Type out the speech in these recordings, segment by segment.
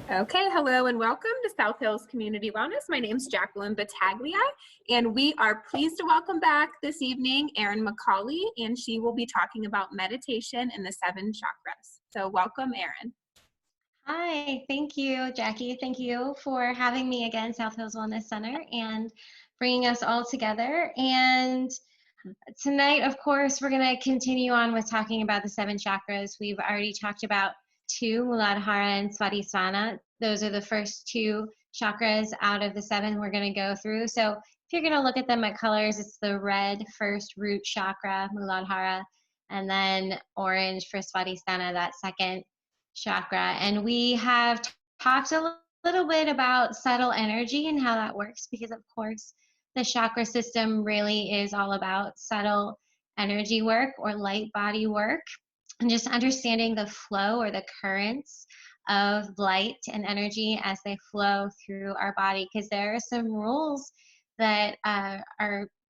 Okay, hello and welcome to South Hills Community Wellness. My name is Jacqueline Battaglia, and we are pleased to welcome back this evening Erin McAuley, and she will be talking about meditation and the 7 chakras. So welcome, Erin. Hi, thank you, Jackie. Thank you for having me again, South Hills Wellness Center, and bringing us all together. And tonight, of course, we're going to continue on with talking about the 7 chakras. We've already talked about 2, Muladhara and Svadhisthana. Those are the first 2 chakras out of the 7 we're going to go through. So if you're going to look at them at colors, it's the red first root chakra, Muladhara, and then orange for Svadhisthana, that second chakra. And we have talked a little bit about subtle energy and how that works, because of course the chakra system really is all about subtle energy work or light body work, and just understanding the flow or the currents of light and energy as they flow through our body, because there are some rules that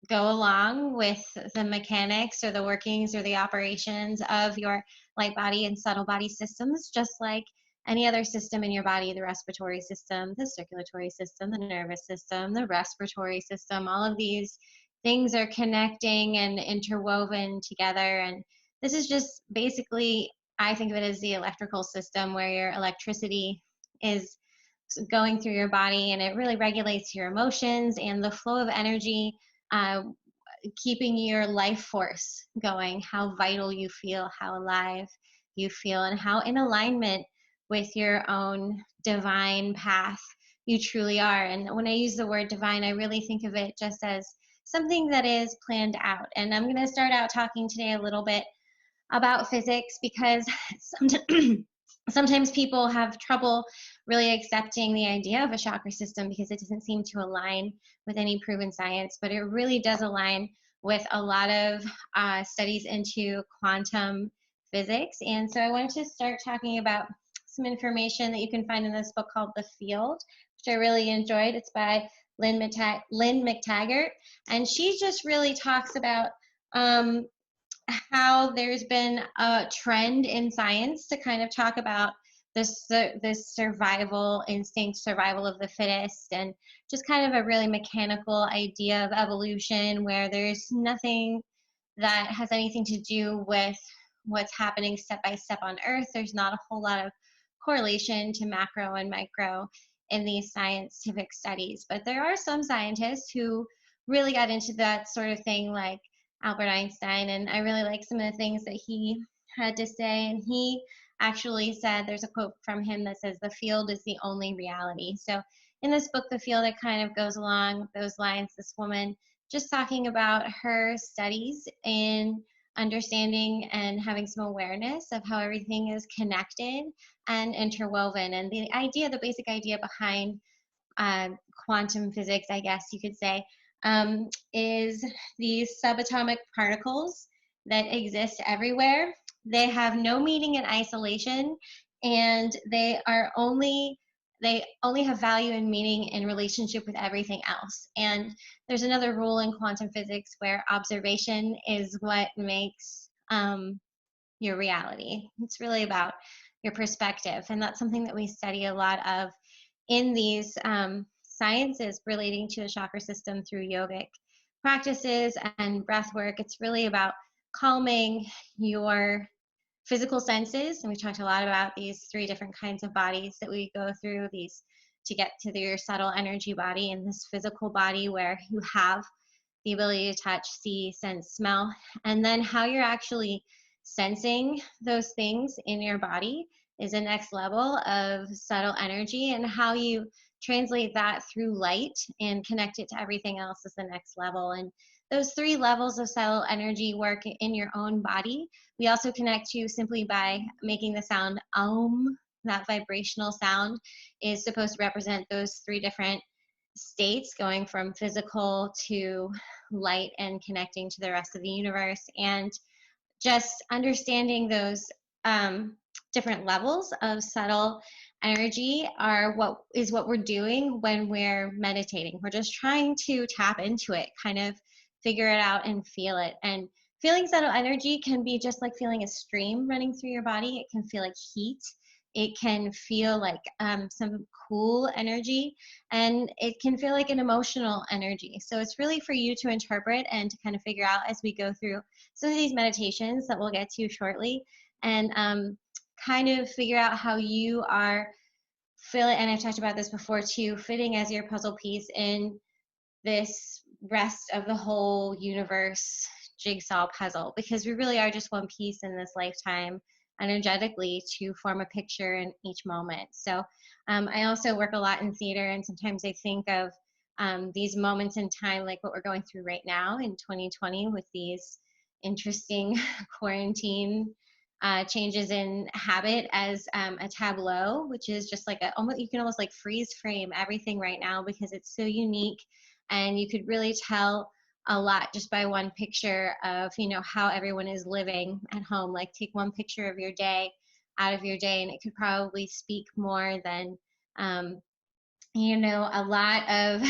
go along with the mechanics or the workings or the operations of your light body and subtle body systems, just like any other system in your body, the respiratory system, the circulatory system, the nervous system, the respiratory system. All of these things are connecting and interwoven together. And this is just basically, I think of it as the electrical system, where your electricity is going through your body, and it really regulates your emotions and the flow of energy, keeping your life force going, how vital you feel, how alive you feel, and how in alignment with your own divine path you truly are. And when I use the word divine, I really think of it just as something that is planned out. And I'm going to start out talking today a little bit about physics, because sometimes people have trouble really accepting the idea of a chakra system because it doesn't seem to align with any proven science, but it really does align with a lot of studies into quantum physics. And so I wanted to start talking about some information that you can find in this book called The Field, which I really enjoyed. It's by Lynn McTaggart, and she just really talks about how there's been a trend in science to kind of talk about this survival instinct, survival of the fittest, and just kind of a really mechanical idea of evolution, where there's nothing that has anything to do with what's happening step by step on Earth. There's not a whole lot of correlation to macro and micro in these scientific studies, but there are some scientists who really got into that sort of thing, like Albert Einstein, and I really like some of the things that he had to say. And he actually said, there's a quote from him that says, "The field is the only reality." So in this book, The Field, it kind of goes along those lines. This woman just talking about her studies in understanding and having some awareness of how everything is connected and interwoven. And the idea, the basic idea behind quantum physics, I guess you could say, is these subatomic particles that exist everywhere. They have no meaning in isolation, and they only have value and meaning in relationship with everything else. And there's another rule in quantum physics where observation is what makes your reality. It's really about your perspective, and that's something that we study a lot of in these sciences relating to the chakra system through yogic practices and breath work. It's really about calming your physical senses, and we talked a lot about these 3 different kinds of bodies that we go through, these to get to your subtle energy body, and this physical body where you have the ability to touch, see, sense, smell, and then how you're actually sensing those things in your body is the next level of subtle energy, and how you translate that through light and connect it to everything else is the next level. And those 3 levels of subtle energy work in your own body. We also connect to simply by making the sound Om. That vibrational sound is supposed to represent those 3 different states, going from physical to light and connecting to the rest of the universe. And just understanding those different levels of subtle energy are what we're doing when we're meditating. We're just trying to tap into it, kind of figure it out and feel it. And feeling subtle energy can be just like feeling a stream running through your body. It can feel like heat. it can feel like some cool energy, and it can feel like an emotional energy. So it's really for you to interpret and to kind of figure out as we go through some of these meditations that we'll get to shortly, and kind of figure out how you are feeling, and I've talked about this before too, fitting as your puzzle piece in this rest of the whole universe jigsaw puzzle, because we really are just one piece in this lifetime energetically to form a picture in each moment. So I also work a lot in theater, and sometimes I think of these moments in time like what we're going through right now in 2020 with these interesting quarantine changes in habit as a tableau, which is just like you can almost like freeze frame everything right now because it's so unique, and you could really tell a lot just by one picture of, you know, how everyone is living at home. Like take one picture of your day out of your day, and it could probably speak more than you know, a lot of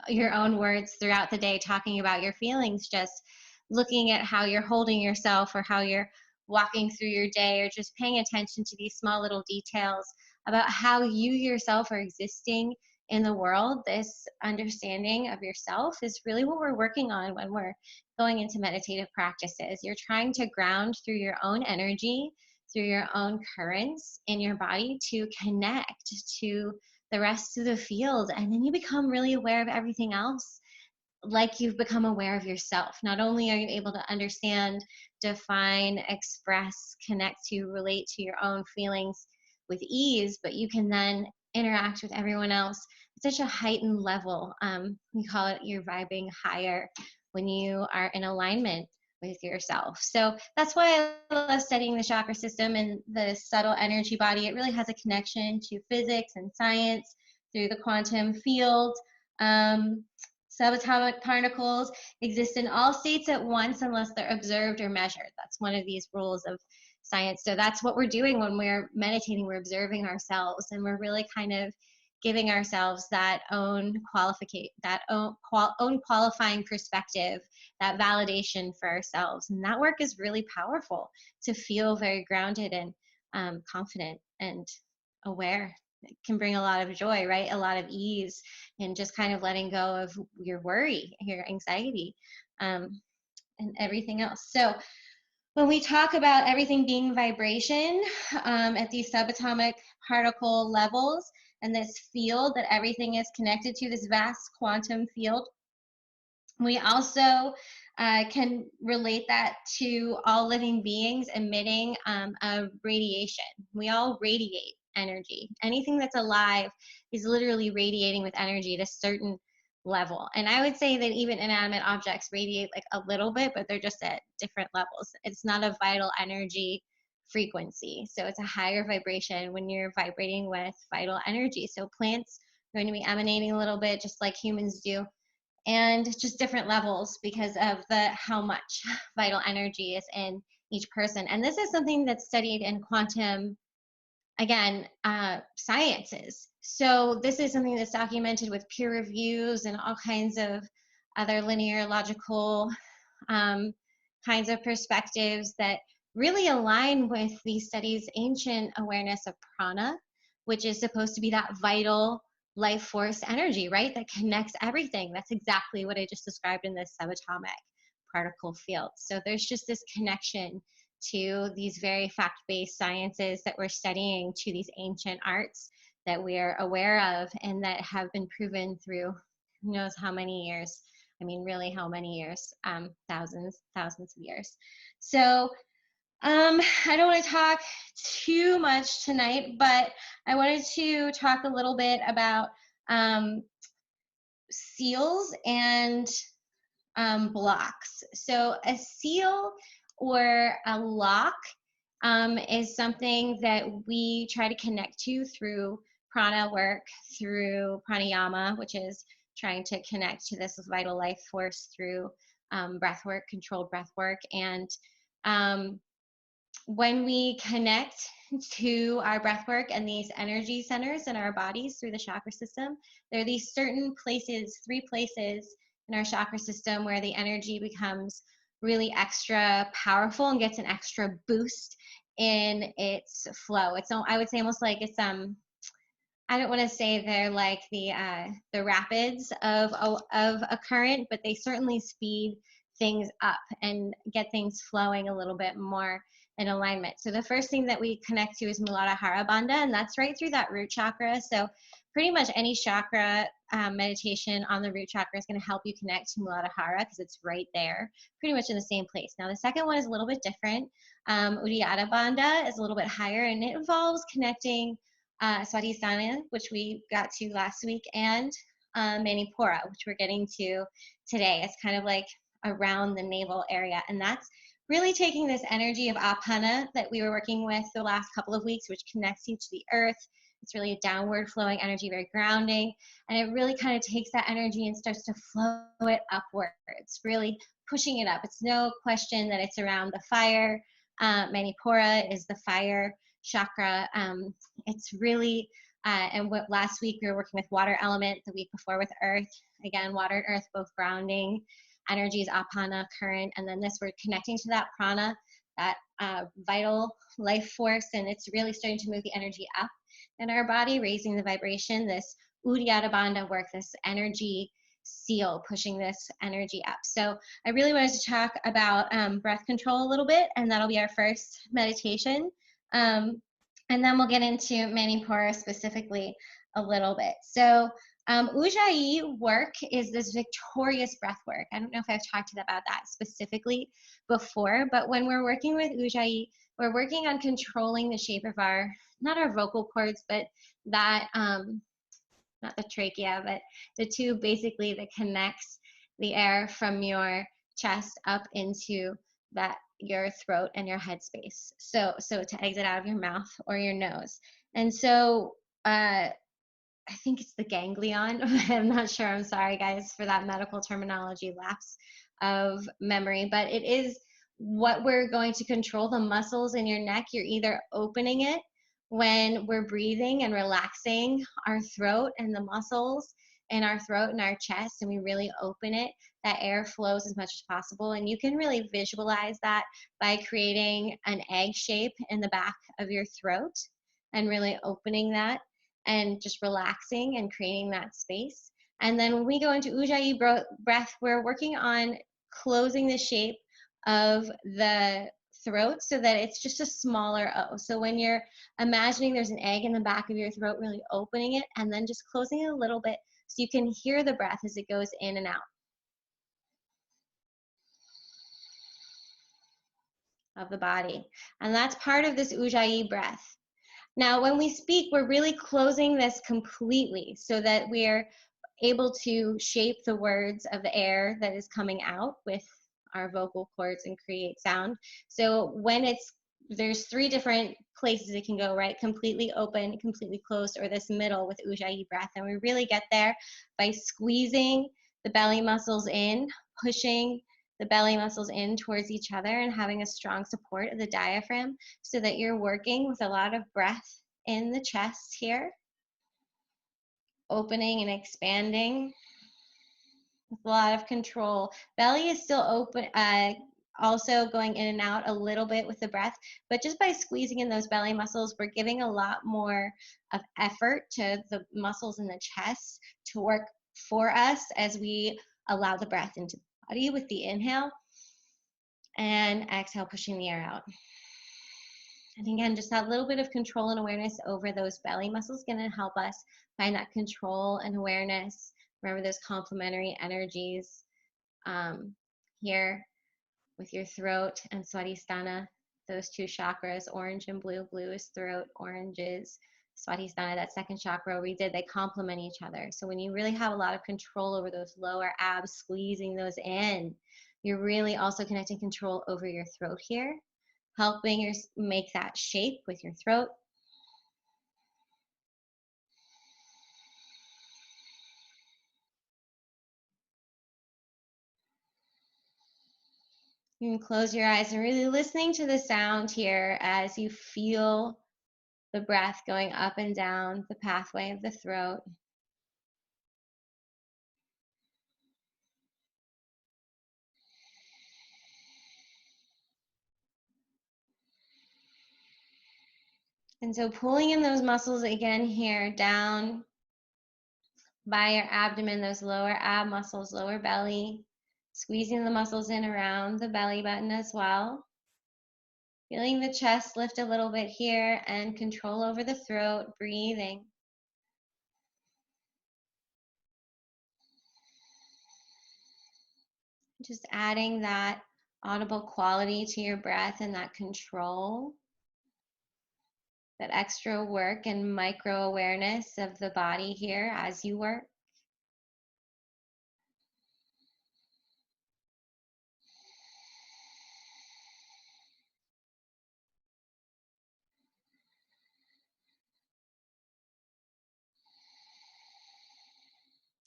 your own words throughout the day talking about your feelings, just looking at how you're holding yourself or how you're walking through your day, or just paying attention to these small little details about how you yourself are existing in the world. This understanding of yourself is really what we're working on when we're going into meditative practices. You're trying to ground through your own energy, through your own currents in your body to connect to the rest of the field, and then you become really aware of everything else like you've become aware of yourself. Not only are you able to understand, define, express, connect to, relate to your own feelings with ease, but you can then interact with everyone else at such a heightened level. We call it you're vibing higher when you are in alignment with yourself. So that's why I love studying the chakra system and the subtle energy body. It really has a connection to physics and science through the quantum field. Subatomic particles exist in all states at once unless they're observed or measured. That's one of these rules of science. So that's what we're doing when we're meditating. We're observing ourselves, and we're really kind of giving ourselves that own qualifying perspective, that validation for ourselves. And that work is really powerful to feel very grounded and confident and aware. It can bring a lot of joy, right? A lot of ease, and just kind of letting go of your worry, your anxiety, and everything else. So when we talk about everything being vibration at these subatomic particle levels, and this field that everything is connected to, this vast quantum field, we also can relate that to all living beings emitting a radiation. We all radiate energy. Anything that's alive is literally radiating with energy at a certain level. And I would say that even inanimate objects radiate like a little bit, but they're just at different levels. It's not a vital energy frequency. So it's a higher vibration when you're vibrating with vital energy. So plants are going to be emanating a little bit just like humans do, and just different levels because of how much vital energy is in each person. And this is something that's studied in quantum, again, sciences. So this is something that's documented with peer reviews and all kinds of other linear logical kinds of perspectives that really align with these studies' ancient awareness of prana, which is supposed to be that vital life force energy, right? That connects everything. That's exactly what I just described in this subatomic particle field. So there's just this connection to these very fact-based sciences that we're studying, to these ancient arts that we're aware of and that have been proven through who knows how many years. I mean, really how many years? Thousands of years. So I don't want to talk too much tonight, but I wanted to talk a little bit about seals and blocks. So a seal or a lock is something that we try to connect to through prana work, through pranayama, which is trying to connect to this vital life force through breath work, controlled breath work. And when we connect to our breath work and these energy centers in our bodies through the chakra system, there are these certain places, 3 places in our chakra system where the energy becomes really extra powerful and gets an extra boost in its flow. It's, I would say, almost like it's I don't want to say they're like the rapids of a current, but they certainly speed things up and get things flowing a little bit more in alignment. So the first thing that we connect to is Muladhara Bandha, and that's right through that root chakra. So pretty much any chakra meditation on the root chakra is going to help you connect to Muladhara because it's right there, pretty much in the same place. Now the second one is a little bit different. Uddiyana Bandha is a little bit higher, and it involves connecting Swadhisthana, which we got to last week, and Manipura, which we're getting to today. It's kind of like around the navel area, and that's really taking this energy of Apana that we were working with the last couple of weeks, which connects you to the earth. It's really a downward flowing energy, very grounding, and it really kind of takes that energy and starts to flow it upwards, really pushing it up. It's no question that it's around the fire. Manipura is the fire chakra. It's really, and what last week we were working with water element, the week before with earth. Again, water and earth, both grounding. Energy is apana, current, and then this, we're connecting to that prana, that vital life force, and it's really starting to move the energy up in our body, raising the vibration. This Uddiyana Bandha work, this energy seal, pushing this energy up. So I really wanted to talk about breath control a little bit, and that'll be our first meditation. And then we'll get into Manipura specifically a little bit. So Ujjayi work is this victorious breath work. I don't know if I've talked about that specifically before, but when we're working with Ujjayi, we're working on controlling the shape of our, not our vocal cords, but that, not the trachea, but the tube basically that connects the air from your chest up into that, your throat and your head space. So to exit out of your mouth or your nose. And so, I think it's the ganglion. I'm not sure. I'm sorry, guys, for that medical terminology lapse of memory. But it is what we're going to control, the muscles in your neck. You're either opening it when we're breathing and relaxing our throat and the muscles in our throat and our chest, and we really open it. That air flows as much as possible. And you can really visualize that by creating an egg shape in the back of your throat and really opening that and just relaxing and creating that space. And then when we go into Ujjayi breath, we're working on closing the shape of the throat so that it's just a smaller O. So when you're imagining there's an egg in the back of your throat, really opening it and then just closing it a little bit so you can hear the breath as it goes in and out of the body. And that's part of this Ujjayi breath. Now, when we speak, we're really closing this completely so that we're able to shape the words of the air that is coming out with our vocal cords and create sound. So when there's three different places it can go, right? Completely open, completely closed, or this middle with Ujjayi breath. And we really get there by squeezing the belly muscles in, pushing the belly muscles in towards each other and having a strong support of the diaphragm so that you're working with a lot of breath in the chest here, opening and expanding with a lot of control. Belly is still open, also going in and out a little bit with the breath, but just by squeezing in those belly muscles, we're giving a lot more of effort to the muscles in the chest to work for us as we allow the breath into the body with the inhale and exhale, pushing the air out. And again, just that little bit of control and awareness over those belly muscles is going to help us find that control and awareness. Remember those complementary energies here with your throat and Swadhisthana, those two chakras, orange and blue. Blue is throat, orange is Swadhisthana, that second chakra we did, they complement each other. So when you really have a lot of control over those lower abs, squeezing those in, you're really also connecting control over your throat here, helping you make that shape with your throat. You can close your eyes and really listening to the sound here as you feel the breath going up and down the pathway of the throat. And so pulling in those muscles again here, down by your abdomen, those lower ab muscles, lower belly, squeezing the muscles in around the belly button as well. Feeling the chest lift a little bit here and control over the throat, breathing. Just adding that audible quality to your breath and that control, that extra work and micro awareness of the body here as you work.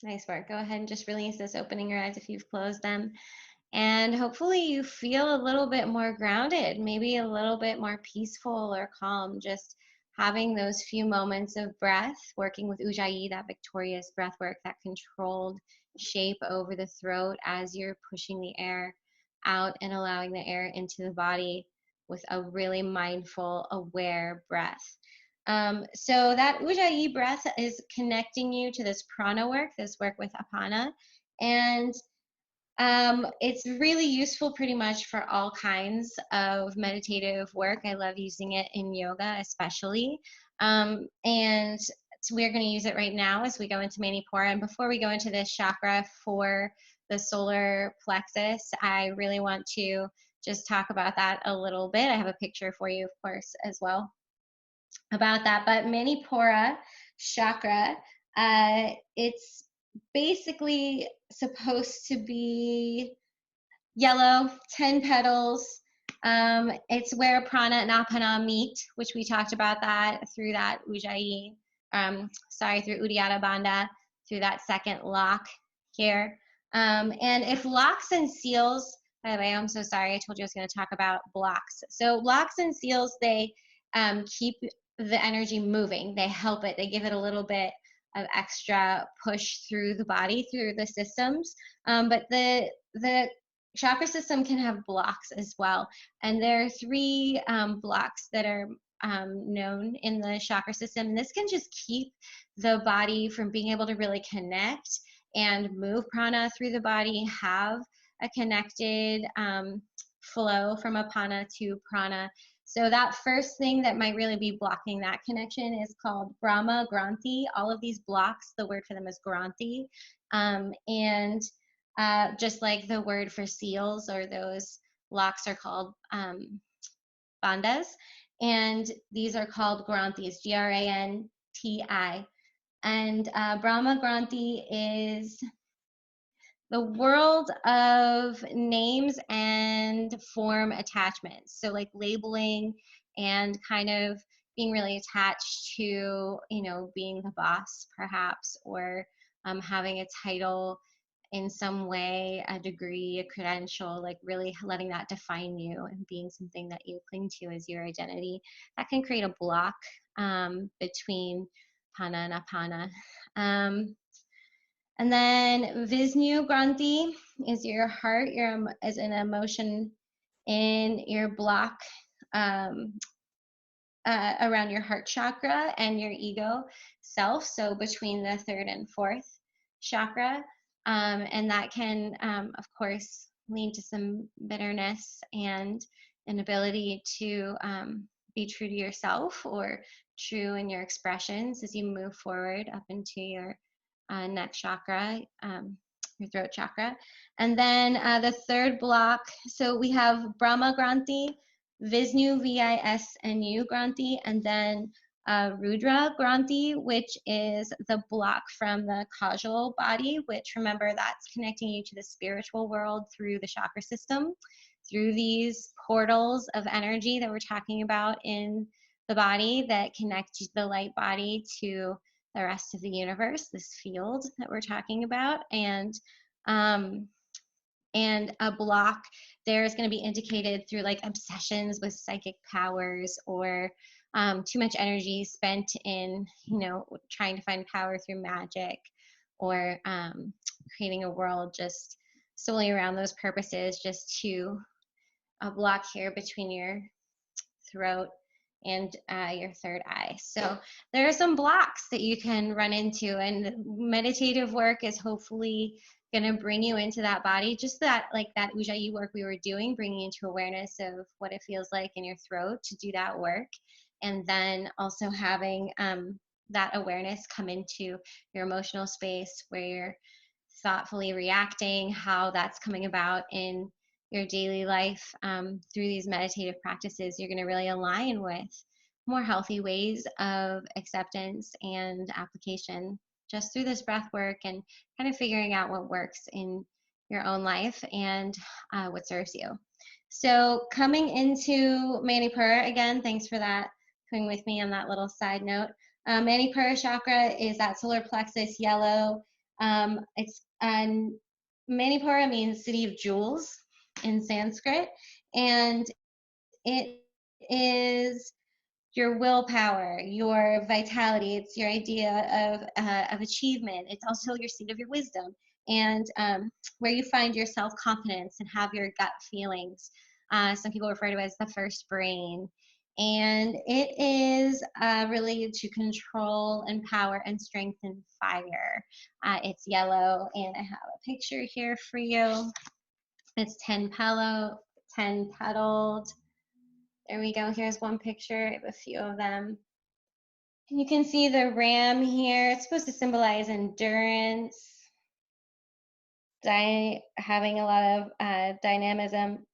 Nice work. Go ahead and just release this, opening your eyes if you've closed them. And hopefully you feel a little bit more grounded, maybe a little bit more peaceful or calm, just having those few moments of breath, working with Ujjayi, that victorious breath work, that controlled shape over the throat as you're pushing the air out and allowing the air into the body with a really mindful, aware breath. So that Ujjayi breath is connecting you to this prana work, this work with Apana. And it's really useful pretty much for all kinds of meditative work. I love using it in yoga especially. And so we're going to use it right now as we go into Manipura. And before we go into this chakra for the solar plexus, I really want to just talk about that a little bit. I have a picture for you, of course, as well about that. But Manipura chakra, it's basically supposed to be yellow, 10 petals. It's where prana and apana meet, which we talked about that through that Ujjayi, through Uddiyana Bandha, through that second lock here. And if locks and seals, by the way, I'm so sorry, I told you I was going to talk about blocks. So locks and seals, they keep the energy moving. They help it. They give it a little bit of extra push through the body, through the systems. But the chakra system can have blocks as well. And there are 3 blocks that are known in the chakra system. And this can just keep the body from being able to really connect and move prana through the body, have a connected flow from apana to prana. So that first thing that might really be blocking that connection is called Brahma Granthi. All of these blocks, the word for them is Granthi. And just like the word for seals or those locks are called bandhas. And these are called Granthis, Granti. And Brahma Granthi is the world of names and form attachments. So like labeling and kind of being really attached to, you know, being the boss perhaps, or having a title in some way, a degree, a credential, like really letting that define you and being something that you cling to as your identity. That can create a block between Pana and Apana. And then Vishnu Granthi is your heart, is an emotion in your block around your heart chakra and your ego self, so between the 3rd and 4th chakra. And that can, of course, lead to some bitterness and inability to be true to yourself or true in your expressions as you move forward up into your neck chakra, your throat chakra. And then the 3rd block, so we have Brahma Granthi, Vishnu, Visnu Granthi, and then Rudra Granthi, which is the block from the causal body, which, remember, that's connecting you to the spiritual world through the chakra system, through these portals of energy that we're talking about in the body that connect the light body to the rest of the universe, this field that we're talking about. And a block there is going to be indicated through like obsessions with psychic powers, or too much energy spent in, you know, trying to find power through magic, or creating a world just solely around those purposes, just to a block here between your throat and your third eye. So there are some blocks that you can run into, and meditative work is hopefully going to bring you into that body, just that, like that Ujjayi work we were doing, bringing you into awareness of what it feels like in your throat to do that work, and then also having that awareness come into your emotional space where you're thoughtfully reacting, how that's coming about in your daily life. Through these meditative practices, you're going to really align with more healthy ways of acceptance and application just through this breath work and kind of figuring out what works in your own life and what serves you. So coming into Manipura, again, thanks for that, coming with me on that little side note. Manipura chakra is that solar plexus yellow. Manipura means city of jewels in Sanskrit, and it is your willpower, your vitality. It's your idea of achievement. It's also your seat of your wisdom, and where you find your self-confidence and have your gut feelings. Some people refer to it as the first brain. And it is related to control and power and strength and fire. It's yellow, and I have a picture here for you. It's 10 petaled. There we go. Here's one picture. I have a few of them. And you can see the ram here. It's supposed to symbolize endurance, having a lot of dynamism,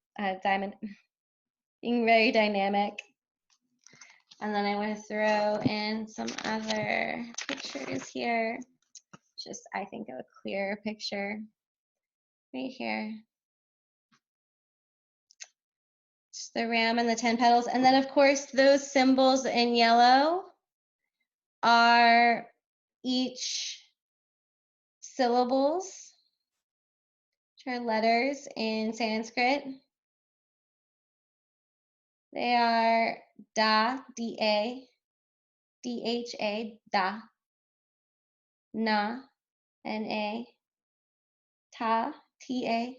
being very dynamic. And then I want to throw in some other pictures here. Just, I think, a clearer picture right here. Just the ram and the 10 petals. And then, of course, those symbols in yellow are each syllables, which are letters in Sanskrit. They are da, D-A, D-H-A, da, na, N-A, ta, T-A,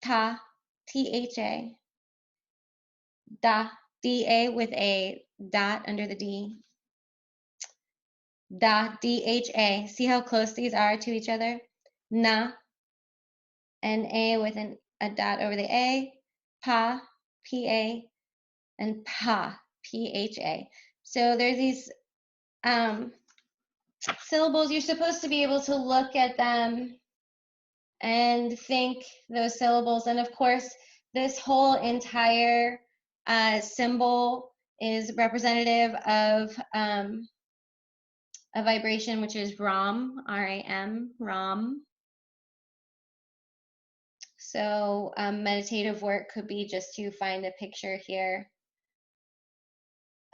ta, T-H-A, da, D-A with a dot under the D, da, D-H-A. See how close these are to each other? Na, N-A with a dot over the A, pa, P-A, and pa, P-H-A. So there's these syllables. You're supposed to be able to look at them and think those syllables. And of course, this whole entire symbol is representative of a vibration, which is Ram, R-A-M, Ram. So meditative work could be just to find a picture here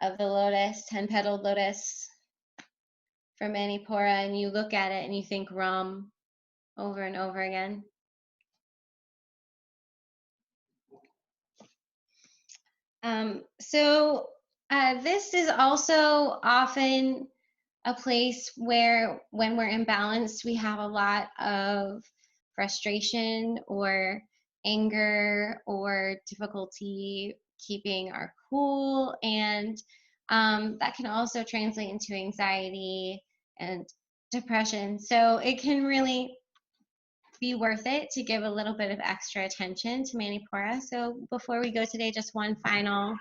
of the lotus, 10-petaled lotus from Manipura, and you look at it and you think Ram over and over again. This is also often a place where when we're imbalanced, we have a lot of frustration or anger or difficulty keeping our cool, and that can also translate into anxiety and depression. So it can really be worth it to give a little bit of extra attention to Manipura. So before we go today, just one final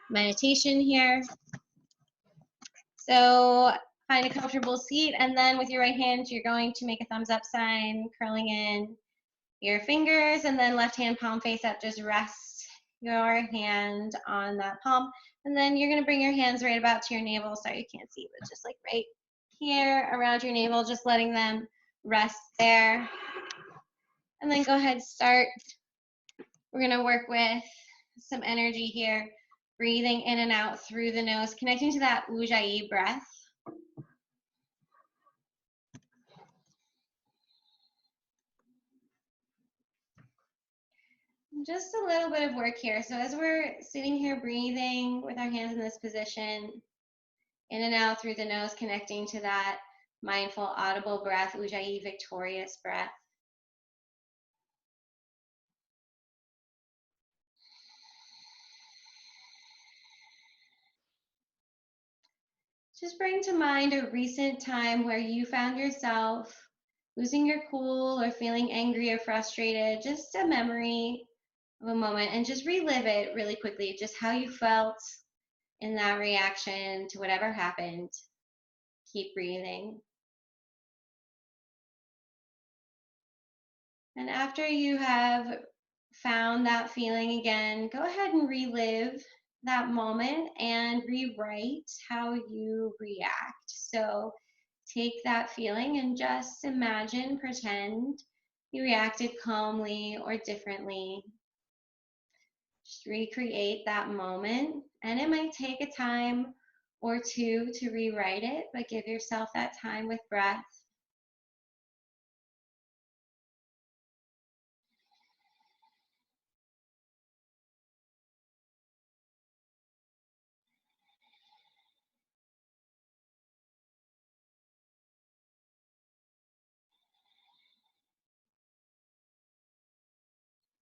meditation here. So find a comfortable seat, and then with your right hand, you're going to make a thumbs up sign, curling in your fingers, and then left hand palm face up. Just rest your hand on that palm, and then you're going to bring your hands right about to your navel. Sorry, you can't see, but just like right here around your navel, just letting them rest there. And then go ahead, start. We're going to work with some energy here, breathing in and out through the nose, connecting to that Ujjayi breath. Just a little bit of work here. So as we're sitting here breathing with our hands in this position, in and out through the nose, connecting to that mindful, audible breath, Ujjayi victorious breath. just bring to mind a recent time where you found yourself losing your cool or feeling angry or frustrated, just a memory of a moment, and just relive it really quickly, just how you felt in that reaction to whatever happened. Keep breathing. And after you have found that feeling again, go ahead and relive that moment and rewrite how you react. So take that feeling and just imagine, pretend you reacted calmly or differently. Just recreate that moment, and it might take a time or two to rewrite it, but give yourself that time with breath.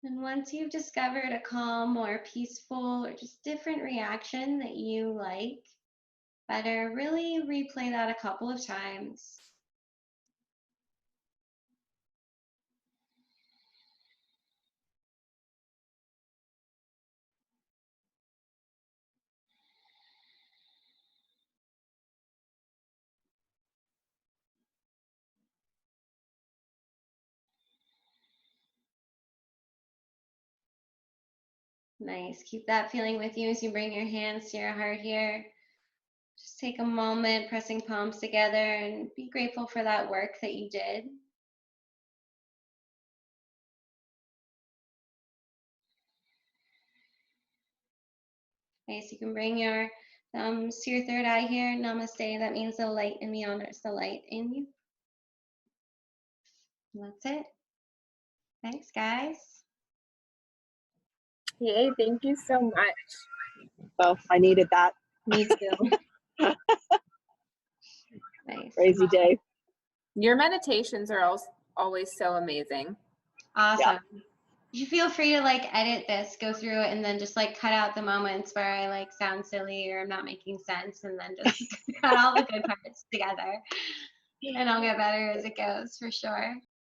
And once you've discovered a calm or peaceful or just different reaction that you like better, really replay that a couple of times. Nice. Keep that feeling with you as you bring your hands to your heart here. Just take a moment, pressing palms together, and be grateful for that work that you did. Okay, so you can bring your thumbs to your third eye here. Namaste. That means the light in me honors the light in you. And that's it. Thanks, guys. Yay, thank you so much. Well, I needed that. Me too. Nice. Crazy day. Your meditations are always so amazing. Awesome. Yeah. You feel free to like edit this, go through it, and then just like cut out the moments where I like sound silly or I'm not making sense, and then just cut all the good parts together. And I'll get better as it goes, for sure.